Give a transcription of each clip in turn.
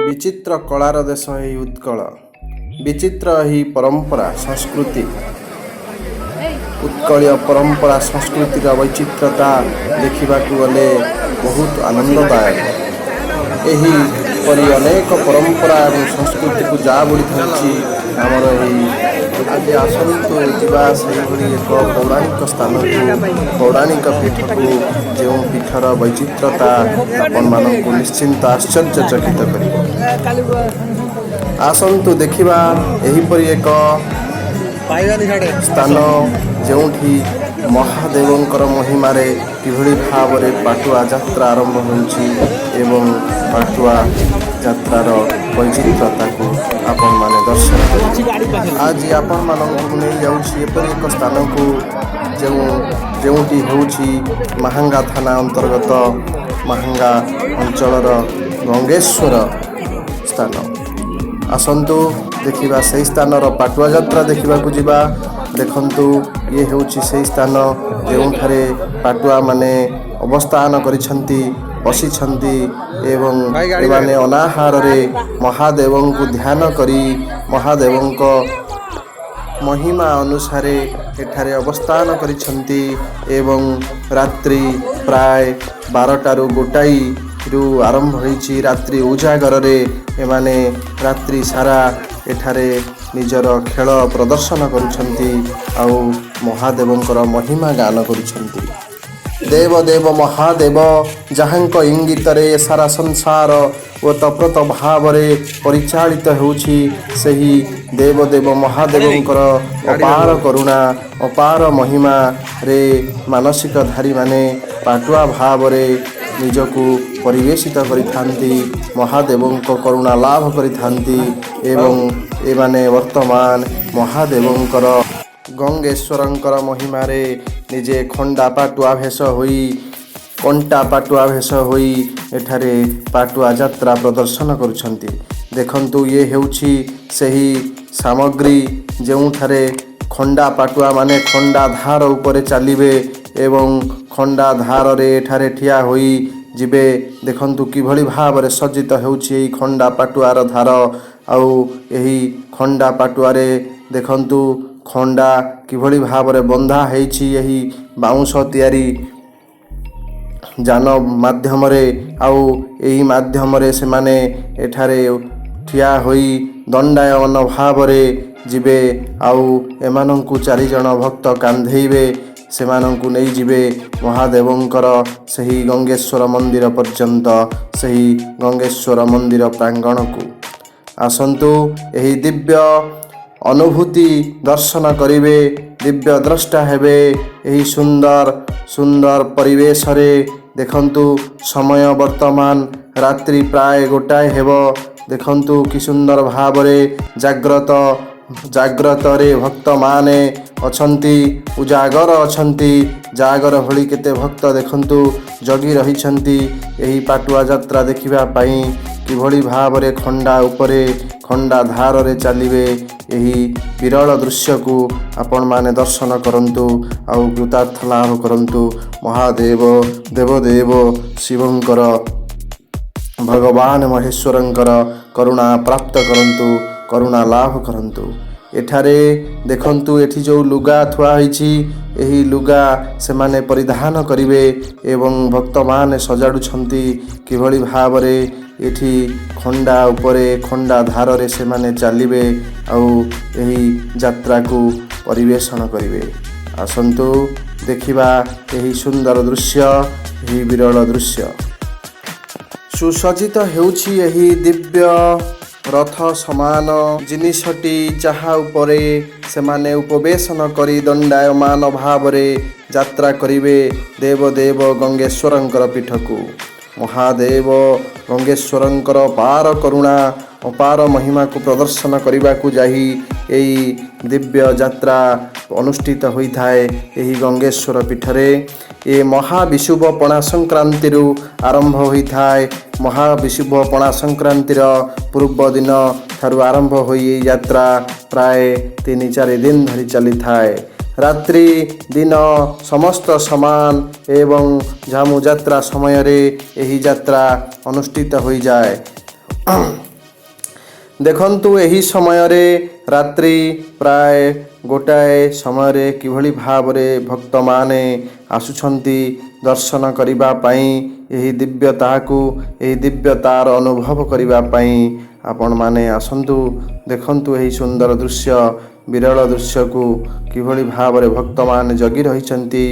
विचित्र कलार देश ही उत्कल, विचित्र ही परंपरा संस्कृति। उत्कलीय परंपरा संस्कृतिर वैचित्रता देखा गले बहुत आनंददायक। यही परी अनेक परंपरा और संस्कृति को जा बुड़ी आमर आज आसतु जावा से एक पौराणिक स्थान को पौराणिक पीठ को जो पीठर वैचित्रता आपण मानक निश्चिंत आश्चर्यचकित कर। आसतु देखा यहीपरि एक स्थान जो महादेवंकर महिमारे किभଳି भावरे पाटुआ यात्रा आरंभ होउछि एवं पाटुआ यात्रार वैचित्रता को आपण माने दर्शन करें। आज आपण मानक नहीं जाउछि एपरि एक स्थान को जोटी होउछि महांगा थाना अंतर्गत महांगा अंचलर गंगेश्वर स्थान। आसंतु देखिबा से स्थानर पाटुआ यात्रा देखा जावा। देखंतु ये होउछि से स्थान जोठारे पाटुआ माने अवस्थान करिसंती बसिछंती एवं एमाने अनाहार रे महादेवं को ध्यान करी महादेवंक महिमा अनुसारे एठारे अवस्थान करिसंती एवं रात्रि प्राय 12टारू गोटाई रु आरंभ होइछि। रात्रि उजागर रे एमाने रात्रि सारा एठारे निजर खेल प्रदर्शन करुछंती आउ महादेवंकर महिमा गान करुछंती। देव देव महादेव जहाँक इंगित रे सारा संसार ओतप्रोत भाव रे परिचालित होउछि सही देव देव महादेवंकर अपार करुणा अपार महिमा रे मानसिकधारी माने पाटुआ भाव रे निजकु परिवेशित करिथांती महादेवंक करुणा लाभ करिथांती एवं एमाने वर्तमान महादेवंकर गंगेश्वरंकर महिमा रे निजे खंडा पाटुआ भेष होई कंटा पाटुआ भेष होई एठारे पाटुआ यात्रा प्रदर्शन करुछंती। देखंतु ये हेउछि सही सामग्री जोठारे खंडा पाटुआ माने खंडा धार उपरे चलिबे एवं खंडा धार रे एठारे ठिया होई जिबे। देखंतु किभଳି भावरे सज्जित हेउछि एई खंडा पाटुआर धार आउ एही खंडा पाटुआरे देखंतु खंडा किभଳି भावरे बंधा हेछि एही बाउंश तयारी जान माध्यम रे आउ एही माध्यम रे से माने एठारे ठिया होई दंडायमान भावरे जिबे आउ एमानंकु 4 जण भक्त कांधेइबे सेमानंकु नहीं जिबे महादेवंकर सही गंगेश्वर मंदिर पर्यंत सही गंगेश्वर मंदिर प्रांगण को। आसंतु एही दिव्य अनुभूति दर्शन करिवे दिव्य द्रष्टा हेबे एही सुंदर सुंदर परिवेश रे। देखंतु समय वर्तमान रात्रि प्राय गोटाए हेबो। देखंतु कि सुंदर भावरे जाग्रत रे भक्त माने अछंती उजागर अछंती जागर भली केते भक्त देखंतु जगी रहिछंती एही पाटुआ यात्रा देखिबा पई किभଳି भावरे खंडा उपरे खंडा धार रे चलिबे एही विरल दृश्य को आपण माने दर्शन करंतु आउ कृतार्थ लाभ करंतु। महादेव देवदेव शिवंकर भगवान महेश्वरंकर करुणा प्राप्त करंतु करुणा लाभ करंतु। एठारे देखंतु एठी जो लुगा थुआ होइछि एही लुगा से माने परिधान करिवे एवं भक्त माने सजाडुछंती किभଳି भावरे एठी खंडा उपरे खंडा धार रे से माने चलिबे आउ एही यात्रा को परिवेषण करिवे। आसंतु देखिबा एही सुंदर दृश्य एही विरल दृश्य। सुसज्जित हेउछि एही दिव्य रथ समान जिनिषटी जहा उपरे सेमाने उपवेशन करी दंडायमान भावरे यात्रा करिवे देवदेव गंगेश्वरंकर पीठ को। महादेव गंगेश्वरंकर पार करुणा अपार महिमा को प्रदर्शन करने को जाही एही दिव्य यात्रा अनुष्ठित होइथाए एही गंगेश्वर पीठरे। ए महाविशुभ पणा संक्रांति आरंभ होइथाए। महाविशुभ पणा संक्रांतिर पूर्व दिन ठारू आरंभ होई यात्रा प्राय 3-4 दिन धरी चली थाए। रात्रि दिन समस्त समान एवं झामु यात्रा समय रे एही यात्रा अनुष्ठित होई जाए। देखंतु एही समय रे रात्रि प्राय गोटाए समय रे किभली भावरे भक्त माने आसुछंती दर्शन करिबा पई एही दिव्यता को एही दिव्यतार अनुभव करिबा पई आपण माने आसंतु। देखंतु एही सुंदर दृश्य विरल दृश्य को किभली भावरे भक्त माने जगी रहिछंती।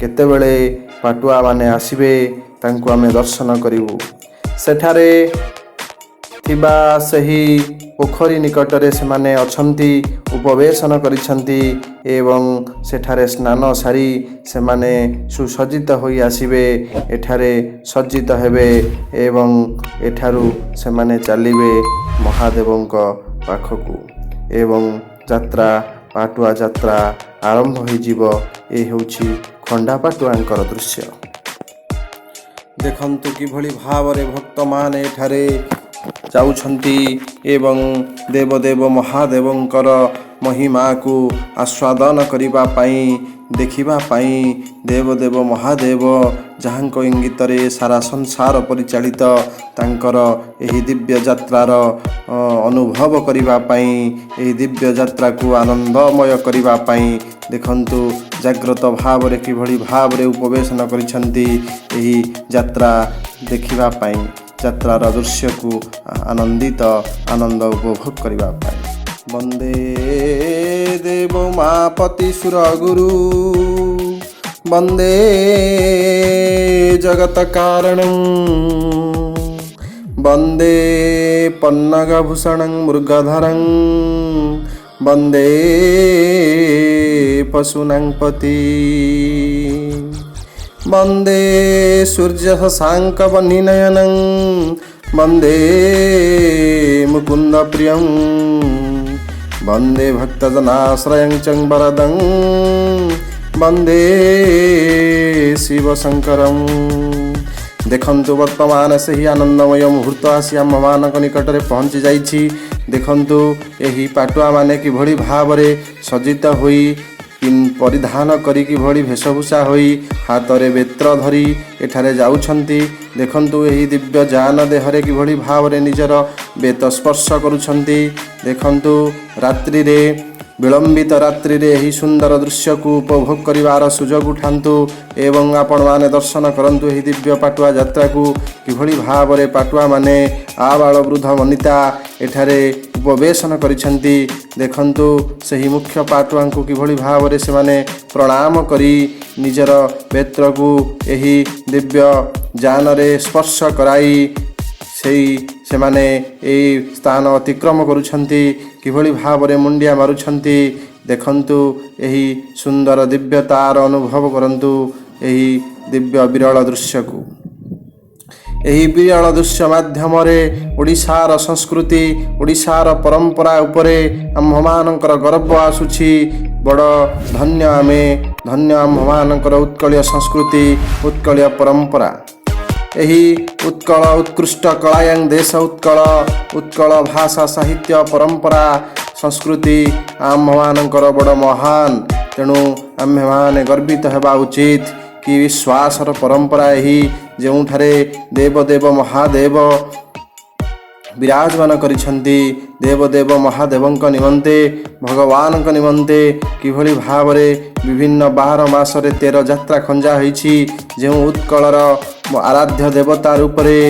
केतेबेले पाटुआ माने आसीबे तांको आमे दर्शन करिवु। सेठारे थिबा सही पोखरी निकटरे से माने अछंती उपवेशन करिछंती एवं सेठारे स्नान सारी से माने सुसज्जित होई आसीबे। एठारे सज्जित हेबे एवं एठारू से माने चलिबे महादेवंक पाखकू एवं यात्रा पाटुआ यात्रा आरंभ होई जीवो। ए होछि खंडा पाटुआंकर दृश्य। देखंतु किभली भावरे भक्त माने एठारे जाउछंती एवं देवदेव महादेवंकर महिमा को आस्वादन करिबा पाई देखिबा पाई देवदेव महादेव जहांक इंगित रे सारा संसार परिचालित तांकर एही दिव्य यात्रार अनुभव करिबा पाई एही दिव्य यात्रा को आनंदमय करिबा पाई देखंतु जाग्रत भाव रे किभली भाव रे उपवेशन करिछंती एही यात्रा देखिबा पाई यात्रार दृश्य को आनंदित आनंद उपभोग करिबा पाई। वंदे देव मापति सुर गुरु वंदे जगत कारणं वंदे पन्नगभूषणं मृगधरं वंदे पशूनां पति वंदे सूर्य शशांक वह्निनयनं वंदे मुकुंद प्रियं वंदे भक्तजनाश्रयं च वरदं वंदे शिव शंकरं। देखंतु वर्तमान से ही आनंदमय मुहूर्त आसी आम मान निकट में पहुँची जाइछि। देखंतु एही पाटुआ माने किभली भाव रे सज्जित होई परिधान करी किभली वेशभूषा होई हाथ रे बेत्र धरी एठारे जाउछंती। देखंतु एही दिव्य जान देहरे किभली भाव रे निजर बेत स्पर्श करुछंती। देखंतु रात्रि रे विलंबित रात्रि रे एही सुंदर दृश्य को उपभोग करिवार सुजोग उठांतु एवं आपण माने दर्शन करंतु एही दिव्य पाटुआ यात्रा को किभली भाव रे पाटुआ माने आबाल वृद्ध वनिता एठारे उपवेशन करिछंती। देखंतु सही मुख्य पाटुआ को किभली भाव रे से माने प्रणाम करी निजर बेत्र को एही दिव्य जान रे स्पर्श कराई से माने एही स्थान अतिक्रम करुछंती किभली भाव रे मुंडिया मारुछंती। देखंतु एही सुंदर दिव्यतार अनुभव करंतु एही दिव्य विरल दृश्य को। एही विरल दृश्य माध्यम रे ओडिशार संस्कृति ओडिशार परंपरा उपरे आम्भमानकर गर्व आसुछि। बड़ धन्य आमे धन्य आम्भमानकर उत्कलीय संस्कृति उत्कलीय परंपरा। एही उत्कल उत्कृष्ट कलायं देश उत्कल उत्कल भाषा साहित्य परंपरा संस्कृति आम्भमानकर बड़ महान। तेणु आम्भेमाने गर्वित हेबा उचित कि विश्वासर परंपरा एही जेउठारे देवदेव महादेव विराजमान करिछंती। देवदेव महादेवंक निमंते भगवानक निमंते किभली भाव रे विभिन्न 12 मासरे 13 यात्रा खंजा होईछि। जेउ उत्कलर आराध्य देवता रूपरे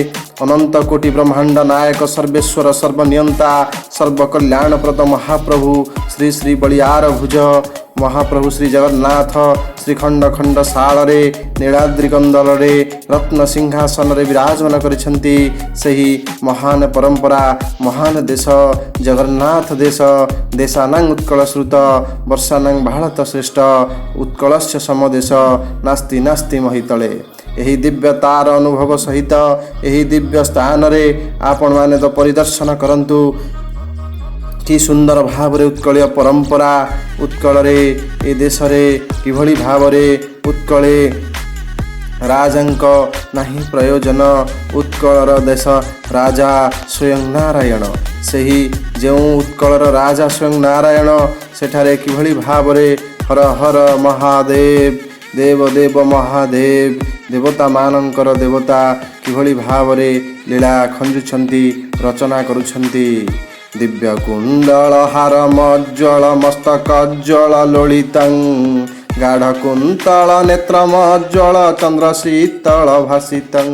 अनंत कोटि ब्रह्मांड नायक सर्वेश्वर सर्वनियंता सर्वकल्याणप्रद महाप्रभु श्री श्री बलियार भुज महाप्रभु श्री जगन्नाथ श्रीखंड खंड साଳରେ नीलाद्रि कंदलरे रत्न सिंहासन रे विराजमान करिछंती। सही महान परंपरा महान देश जगन्नाथ देश देशानां उत्कल श्रुत वर्षानां भारत श्रेष्ठ उत्कलस्य समदेश नास्ति नास्ति महितले। ଏହି ଦିବ୍ୟତାର ଅନୁଭବ ସହିତ ଏହି ଦିବ୍ୟ ସ୍ଥାନରେ ଆପଣମାନେ ତ ପରିଦର୍ଶନ କରନ୍ତୁ। କି ସୁନ୍ଦର ଭାବରେ ଉତ୍କଳୀୟ ପରମ୍ପରା, ଉତ୍କଳରେ ଏ ଦେଶରେ କିଭଳି ଭାବରେ ଉତ୍କଳେ ରାଜାଙ୍କ ନାହିଁ ପ୍ରୟୋଜନ, ଉତ୍କଳର ଦେଶ ରାଜା ସ୍ୱୟଂ ନାରାୟଣ। ସେହି ଯେଉଁ ଉତ୍କଳର ରାଜା ସ୍ୱୟଂ ନାରାୟଣ, ସେଠାରେ କିଭଳି ଭାବରେ ହର ହର ମହାଦେବ, ଦେବ ଦେବ ମହାଦେବ, ଦେବତାମାନଙ୍କର ଦେବତା କିଭଳି ଭାବରେ ଲୀଳା ଖଞ୍ଜୁଛନ୍ତି, ରଚନା କରୁଛନ୍ତି। ଦିବ୍ୟ କୁଣ୍ଡଳ ହାର ମଜ୍ଜଳ ମସ୍ତକଜ୍ଜଳ ଲୋଳିତଂ, ଗାଢ଼ କୁନ୍ତଳ ନେତ୍ରମଜ୍ଜଳ ଚନ୍ଦ୍ର ଶୀତଳ ଭାସିତଂ,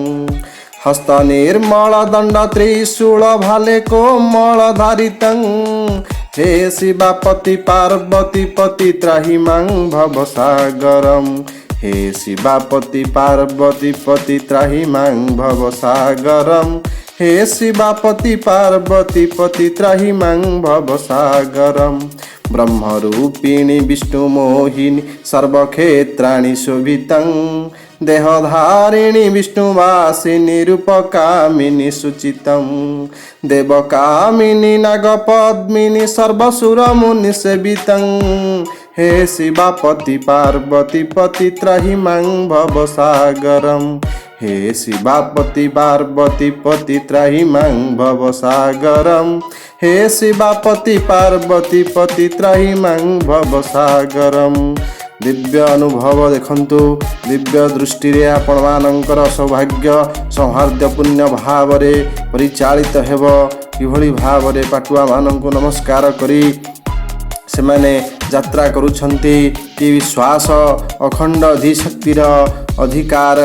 ହସ୍ତ ନିର୍ମଳ ଦଣ୍ଡ ତ୍ରିଶୂଳ ଭାଲେ କୋମଳ ଧାରିତଂ, ହେ ଶିବାପତି ପାର୍ବତୀ ପତି ତ୍ରାହି ମାଂ ଭବସାଗରಂ, हे शिवापति पार्वती पति त्राहि मां भवसागरं, हे शिवापति पार्वती पति त्राहि मां भवसागरं, ब्रह्मरूपिणी विष्णुमोहिनी सर्वक्षेत्राणि शोभितं, देहधारिणी विष्णुवासिनी रूपकामिनी सुचितं, देवकामिनी नागपद्मिनी सर्वसुरमुनिसेवितं, हे शिवापति पार्वती पति त्राहि मां भवसागरं, हे शिवापति पार्वती पति त्राहि मां भवसागरं, हे शिवापति पार्वती पति त्राहि मां भवसागरं। दिव्य अनुभव देखंतु, दिव्य दृष्टि रे आपण मानकर सौभाग्य सौहार्द्य पुण्य भावरे परिचालित हेब। किभଳି भावरे पाटुआ मानंकु नमस्कार करी सेमाने यात्रा करुछंती। कि विश्वास अखंड अधिशक्तिर अधिकार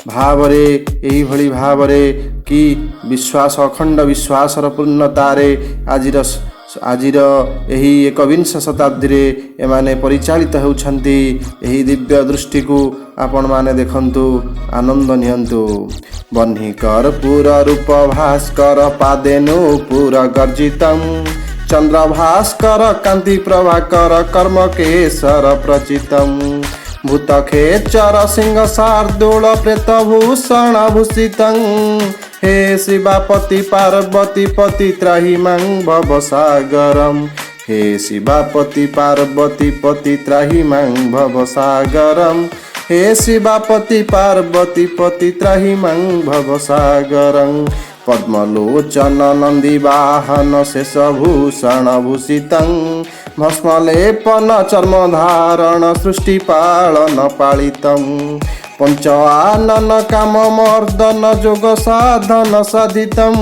भावरे एही भଳି भावरे कि विश्वास अखंड विश्वासर पूर्णतारे आजिर एही एकविंश शताब्दी रे एमाने परिचालित होउछंती। एही दिव्य दृष्टि को आपण माने देखंतु, आनंद नियंतु। बन्हीकर पुर रूप भास्कर पादेनु पुर गर्जितम, चंद्र भास्कर कांति प्रभाकर कर्म केसर प्रचितम, भूत खेचर सिंह शार्दूल प्रेत भूषण भूषितं, हे शिवापति पार्वती पति त्राहि मां भवसागरं, हे शिवापति पार्वती पति त्राहि मां भवसागरं, हे शिवापति पार्वती पति त्राहि मां भवसागरं, पद्मलोचन नंदी वाहन शेषभूषण भूषितं, भस्मलेपन चर्म धारण सृष्टि पालन पालितं, पंच आनन काम मर्दन जोग साधन साधितं,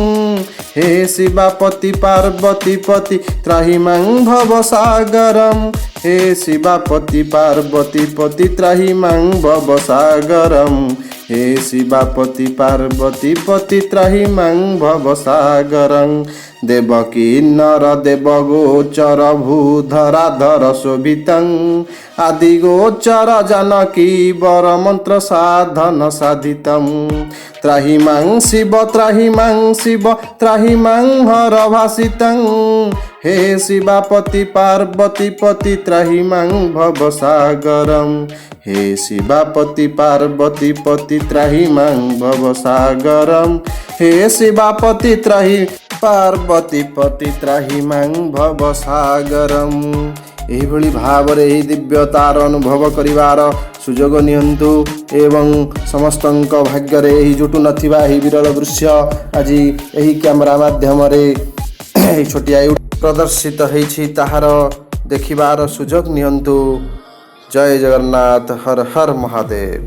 हे शिवापति पार्वती पति त्राहि मां भवसागरं, हे शिवापति पार्वती पति त्राहि मां भवसागरं, हे शिवापति पार्वती पति त्राहि मां भवसागरं, देवकी नर देवगोचर भूधराधर शोभितं, आदि गोचर जानकी वर मंत्र साधन साधितं, त्राहि मां शिव त्राहि मां शिव त्राहि मां हर भासितं, हे शिवापति पार्वती पति त्राहि मां भवसागरं, हे शिवापति पार्वती पति त्राहि मां भवसागरं, हे शिवापति त्राहि पार्वती पति त्राहि मां भवसागरं। एही भଳି भावरे एही दिव्यतार अनुभव करिवार सुजोग नियंतु एवं समस्तंक भाग्य रे एही जुटु नथिबा एही विरल दृश्य आज एही कैमरा माध्यम रे एही छोटिया प्रदर्शित होईछि ताहार देखिबार सुजोग नियंतु। जय जगन्नाथ, हर हर महादेव।